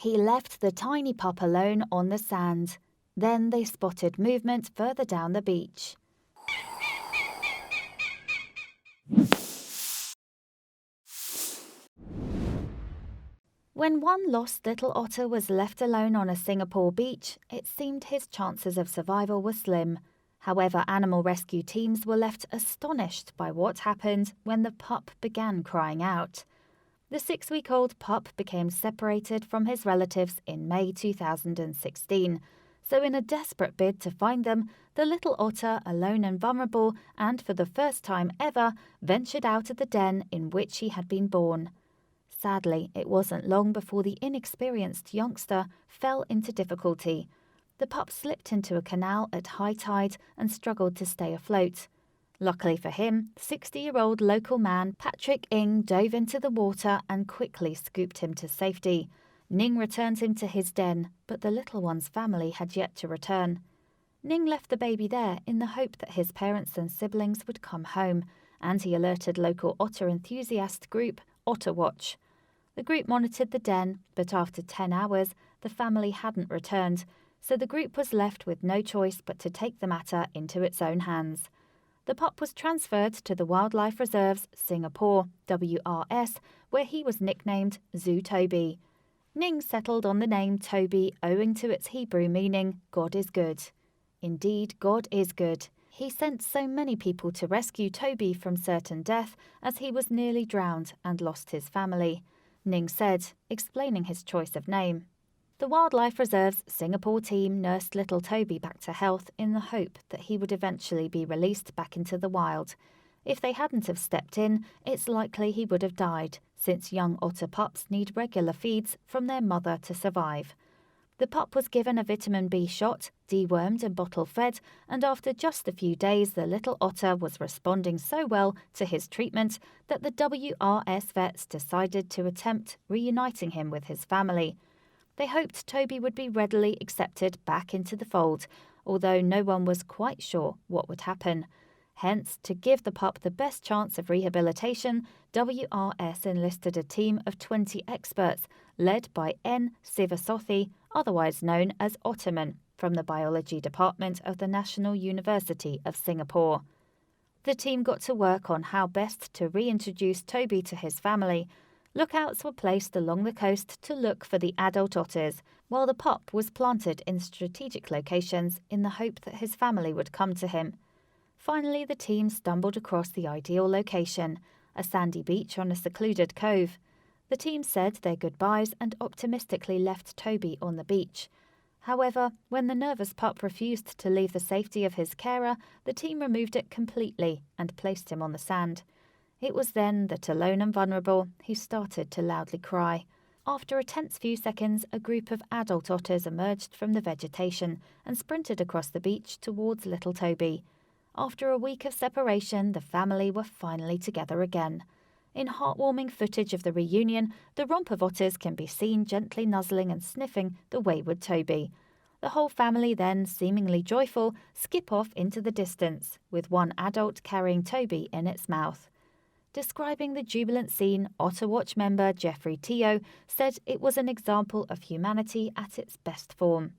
He left the tiny pup alone on the sand. Then they spotted movement further down the beach. When one lost little otter was left alone on a Singapore beach, it seemed his chances of survival were slim. However, animal rescue teams were left astonished by what happened when the pup began crying out. The 6-week-old pup became separated from his relatives in May 2016. So in a desperate bid to find them, the little otter, alone and vulnerable, and for the first time ever, ventured out of the den in which he had been born. Sadly, it wasn't long before the inexperienced youngster fell into difficulty. The pup slipped into a canal at high tide and struggled to stay afloat. Luckily for him, 60-year-old local man Patrick Ng dove into the water and quickly scooped him to safety. Ning returned him to his den, but the little one's family had yet to return. Ning left the baby there in the hope that his parents and siblings would come home, and he alerted local otter enthusiast group Otter Watch. The group monitored the den, but after 10 hours, the family hadn't returned, so the group was left with no choice but to take the matter into its own hands. The pup was transferred to the Wildlife Reserves, Singapore, WRS, where he was nicknamed Zoo Toby. Ning settled on the name Toby owing to its Hebrew meaning, God is good. Indeed, God is good. He sent so many people to rescue Toby from certain death as he was nearly drowned and lost his family. Ning said, explaining his choice of name. The Wildlife Reserve's Singapore team nursed little Toby back to health in the hope that he would eventually be released back into the wild. If they hadn't have stepped in, it's likely he would have died, since young otter pups need regular feeds from their mother to survive. The pup was given a vitamin B shot, dewormed and bottle-fed, and after just a few days the little otter was responding so well to his treatment that the WRS vets decided to attempt reuniting him with his family. They hoped Toby would be readily accepted back into the fold, although no one was quite sure what would happen. Hence, to give the pup the best chance of rehabilitation, WRS enlisted a team of 20 experts, led by N. Sivasothi, otherwise known as Otterman, from the Biology Department of the National University of Singapore. The team got to work on how best to reintroduce Toby to his family. Lookouts were placed along the coast to look for the adult otters, while the pup was planted in strategic locations in the hope that his family would come to him. Finally, the team stumbled across the ideal location, a sandy beach on a secluded cove. The team said their goodbyes and optimistically left Toby on the beach. However, when the nervous pup refused to leave the safety of his carer, the team removed it completely and placed him on the sand. It was then that, alone and vulnerable, he started to loudly cry. After a tense few seconds, a group of adult otters emerged from the vegetation and sprinted across the beach towards little Toby. After a week of separation, the family were finally together again. In heartwarming footage of the reunion, the romp of otters can be seen gently nuzzling and sniffing the wayward Toby. The whole family then, seemingly joyful, skip off into the distance, with one adult carrying Toby in its mouth. Describing the jubilant scene, Otter Watch member Jeffrey Teo said it was an example of humanity at its best form.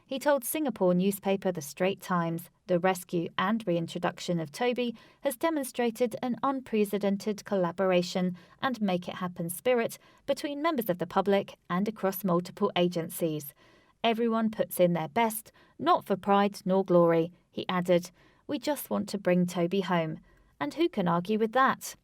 He told Singapore newspaper The Straits Times, the rescue and reintroduction of Toby has demonstrated an unprecedented collaboration and make-it-happen spirit between members of the public and across multiple agencies. Everyone puts in their best, not for pride nor glory, he added. We just want to bring Toby home. And who can argue with that?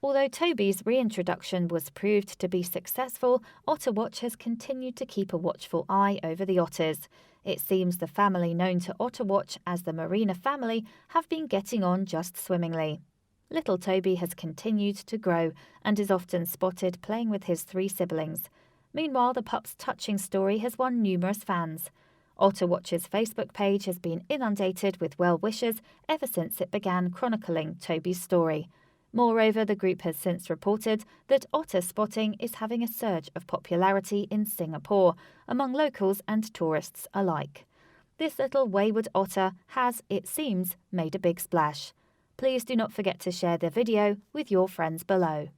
Although Toby's reintroduction was proved to be successful, Otter Watch has continued to keep a watchful eye over the otters. It seems the family known to Otter Watch as the Marina family have been getting on just swimmingly. Little Toby has continued to grow and is often spotted playing with his 3 siblings. Meanwhile, the pup's touching story has won numerous fans. Otter Watch's Facebook page has been inundated with well wishes ever since it began chronicling Toby's story. Moreover, the group has since reported that otter spotting is having a surge of popularity in Singapore among locals and tourists alike. This little wayward otter has, it seems, made a big splash. Please do not forget to share the video with your friends below.